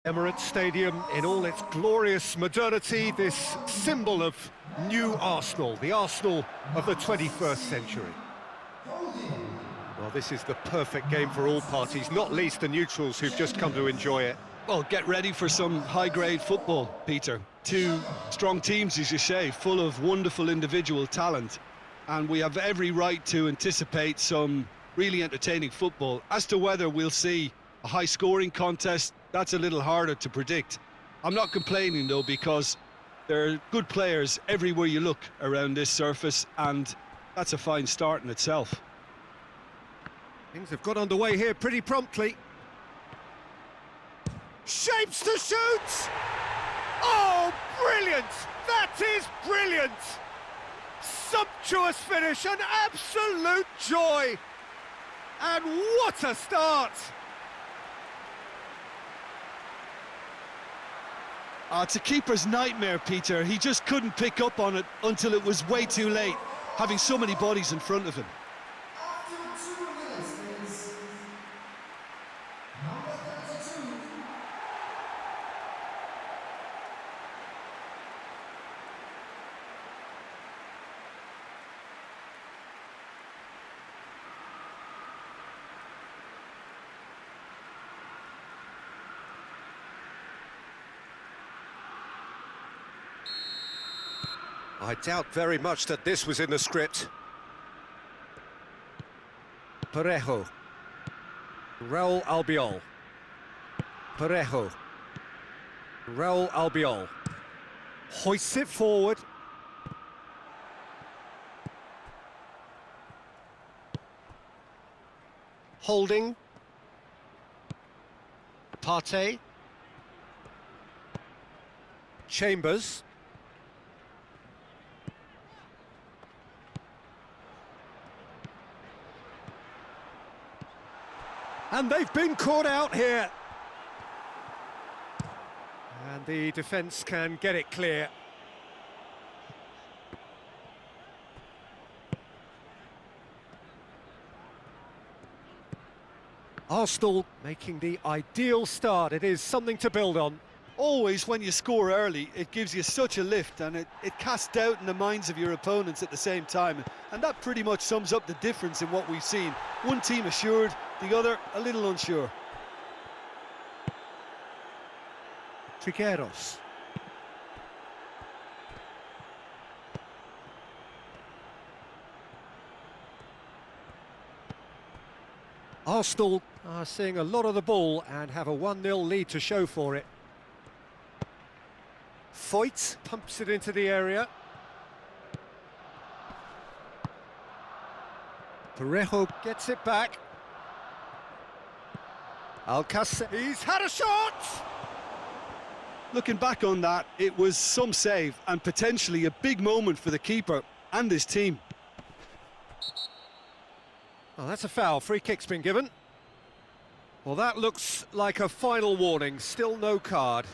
Emirates Stadium in all its glorious modernity, this symbol of new Arsenal, the Arsenal of the 21st century. Well, this is the perfect game for all parties, not least the neutrals who've just come to enjoy it. Well, get ready for some high-grade football, Peter. Two strong teams, as you say, full of wonderful individual talent. And we have every right to anticipate some really entertaining football. As to whether we'll see a high-scoring contest, that's a little harder to predict. I'm not complaining, though, because there are good players everywhere you look around this surface, and that's a fine start in itself. Things have got underway here pretty promptly. Shapes to shoot! Oh, brilliant! That is brilliant! Sumptuous finish, an absolute joy! And what a start! It's a keeper's nightmare, Peter. He just couldn't pick up on it until it was way too late, having so many bodies in front of him. I doubt very much that this was in the script. Parejo. Rowe Albiol. Parejo. Rowe Albiol. Hoists it forward. Holding. Partey. Chambers. And they've been caught out here. And the defence can get it clear. Arsenal making the ideal start. It is something to build on. Always, when you score early, it gives you such a lift, and it casts doubt in the minds of your opponents at the same time. And that pretty much sums up the difference in what we've seen. One team assured, the other a little unsure. Trigueros. Arsenal are seeing a lot of the ball and have a 1-0 lead to show for it. Foyth pumps it into the area. Parejo gets it back. Alcácer, he's had a shot! Looking back on that, it was some save and potentially a big moment for the keeper and his team. Well, that's a foul. Free kick's been given. Well, that looks like a final warning. Still no card.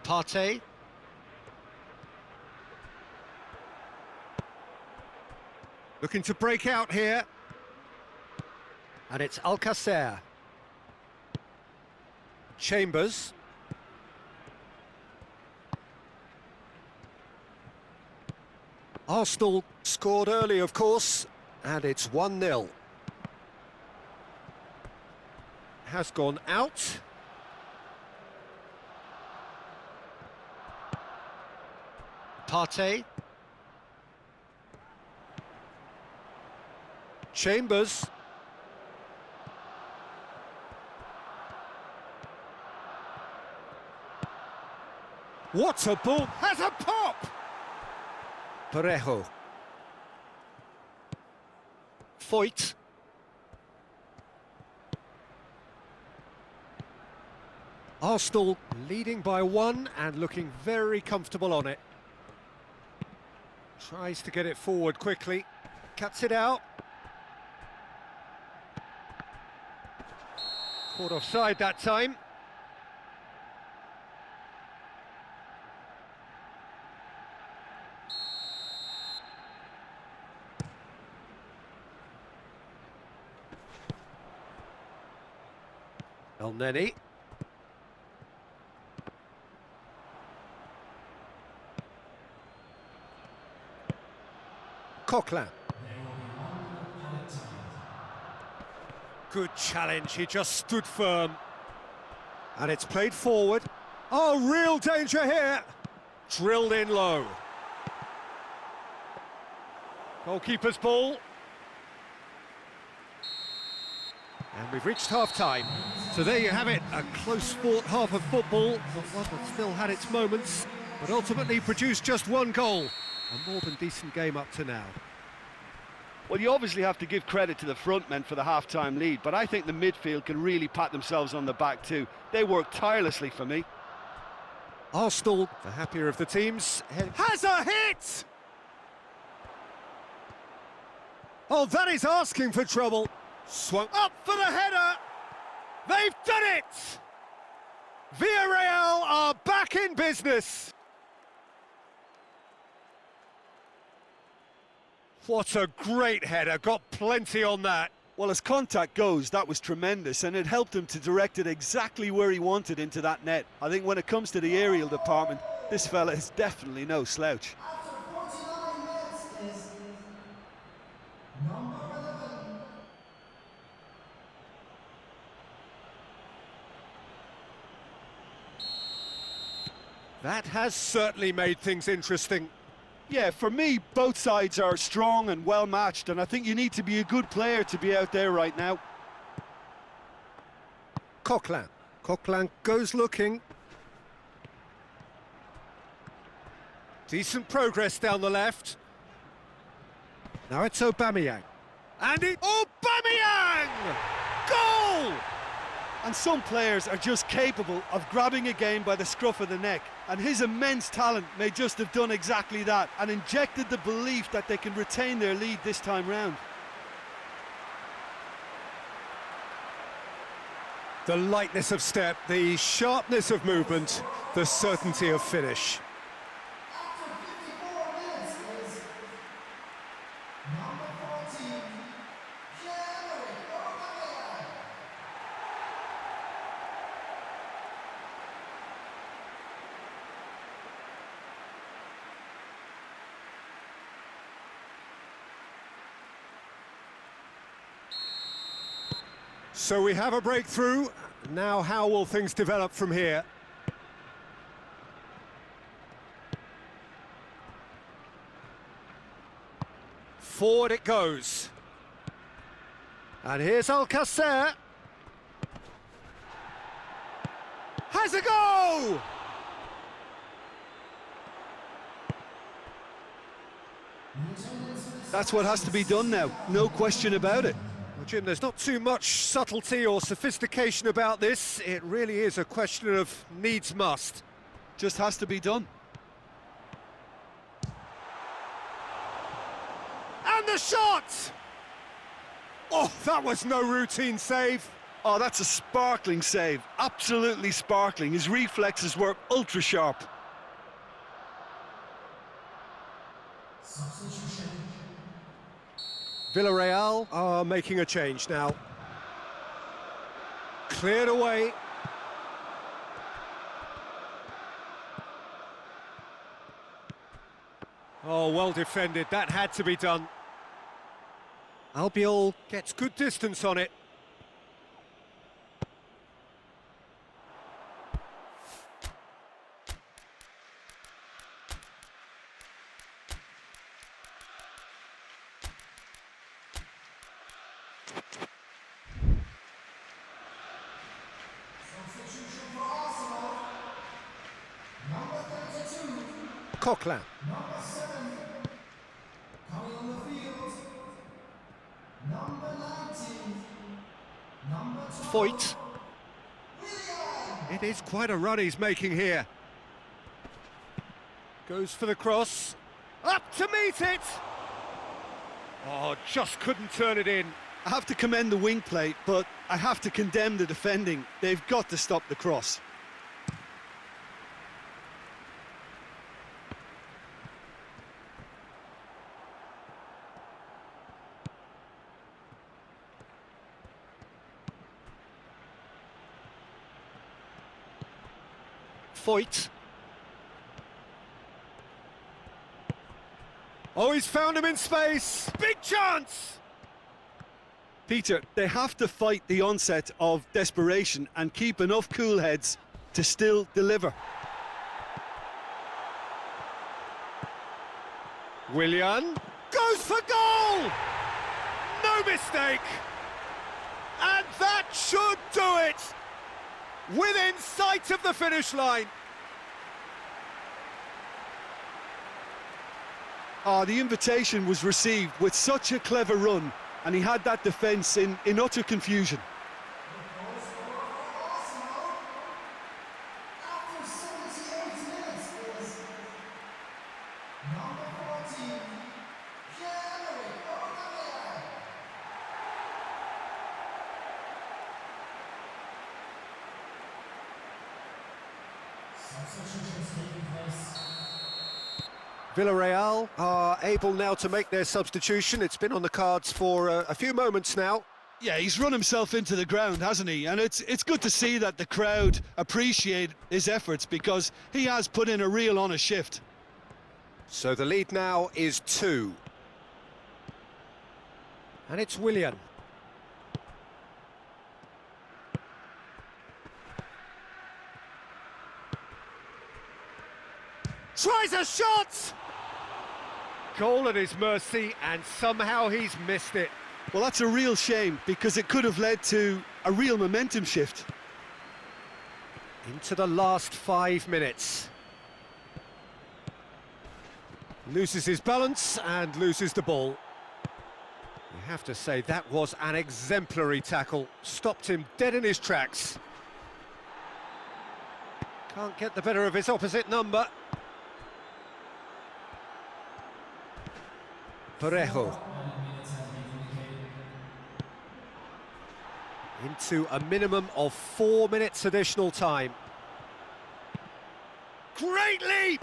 Partey. Looking to break out here. And it's Alcácer. Chambers. Arsenal scored early, of course, and it's 1-0. Has gone out. Partey. Chambers. What a ball! Has a pop! Parejo. Foyth. Arsenal leading by 1 and looking very comfortable on it. Tries to get it forward quickly. Cuts it out. Caught offside that time. Elneny. Coquelin. Good challenge, he just stood firm. And it's played forward. Oh, real danger here. Drilled in low. Goalkeeper's ball. And we've reached half-time. So there you have it, a close-fought half of football, but one that still had its moments, but ultimately produced just one goal. A more than decent game up to now. Well, you obviously have to give credit to the front men for the half-time lead, but I think the midfield can really pat themselves on the back too. They work tirelessly for me. Arsenal, the happier of the teams, has a hit! Oh, that is asking for trouble. Swung up for the header! They've done it! Villareal are back in business! What a great header, got plenty on that. Well, as contact goes, that was tremendous, and it helped him to direct it exactly where he wanted into that net. I think when it comes to the aerial department, this fella is definitely no slouch. After 49 minutes is number 11. That has certainly made things interesting. Yeah, for me, both sides are strong and well matched, and I think you need to be a good player to be out there right now. Coquelin. Coquelin goes looking. Decent progress down the left. Now it's Aubameyang. And it... Aubameyang! Goal! And some players are just capable of grabbing a game by the scruff of the neck, and his immense talent may just have done exactly that and injected the belief that they can retain their lead this time round. The lightness of step, the sharpness of movement, the certainty of finish. After 54 minutes is number 14, Gerard. So we have a breakthrough. Now how will things develop from here? Forward it goes. And here's Alcácer. Has a go! That's what has to be done now, no question about it. Well, Jim, there's not too much subtlety or sophistication about this. It really is a question of needs must. Just has to be done. And the shot! Oh, that was no routine save. Oh, that's a sparkling save, absolutely sparkling. His reflexes were ultra sharp. Substitution. Villareal are making a change now. Cleared away. Oh, well defended. That had to be done. Albiol gets good distance on it. Substitution for Arsenal. Number 32. Coquelin. Number 7. Coming on the field. Number 19. Number 12. Foyth. Willian. It is quite a run he's making here. Goes for the cross. Up to meet it! Oh, just couldn't turn it in. I have to commend the wing play, but I have to condemn the defending. They've got to stop the cross. Foyth. Oh, he's found him in space. Big chance! Peter, they have to fight the onset of desperation and keep enough cool heads to still deliver. Willian goes for goal! No mistake! And that should do it! Within sight of the finish line. The invitation was received with such a clever run, and he had that defence in utter confusion. After 78 minutes is number 14, Gerard. Substitutions taking place. Villareal are able now to make their substitution. It's been on the cards for a few moments now. Yeah, he's run himself into the ground, hasn't he? And it's good to see that the crowd appreciate his efforts, because he has put in a real honest shift. So the lead now is 2. And it's Willian. Tries a shot! Goal at his mercy, and somehow he's missed it. Well, that's a real shame, because it could have led to a real momentum shift. Into the last 5 minutes. Loses his balance and loses the ball. You have to say that was an exemplary tackle. Stopped him dead in his tracks. Can't get the better of his opposite number. Parejo. Into a minimum of 4 minutes additional time. Great leap!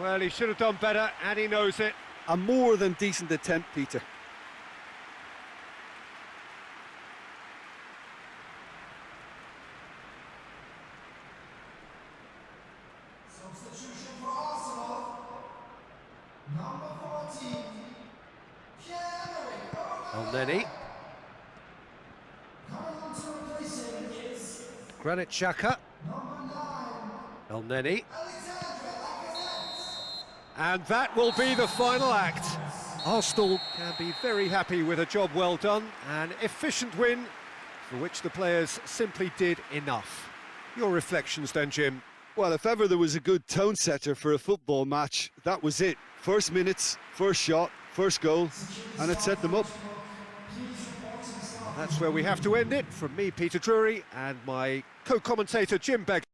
Well, he should have done better, and he knows it. A more than decent attempt, Peter. Substitution for Arsenal. Number 14, Gerard. Elneny. Coming on to replace him is Granit Xhaka. number 9, Elneny. Alexander Lacazette. And that will be the final act. Arsenal can be very happy with a job well done, an efficient win for which the players simply did enough. Your reflections then, Jim? Well, if ever there was a good tone setter for a football match, that was it. First minutes, first shot, first goal, and it set them up. That's where we have to end it. From me, Peter Drury, and my co-commentator, Jim Begg.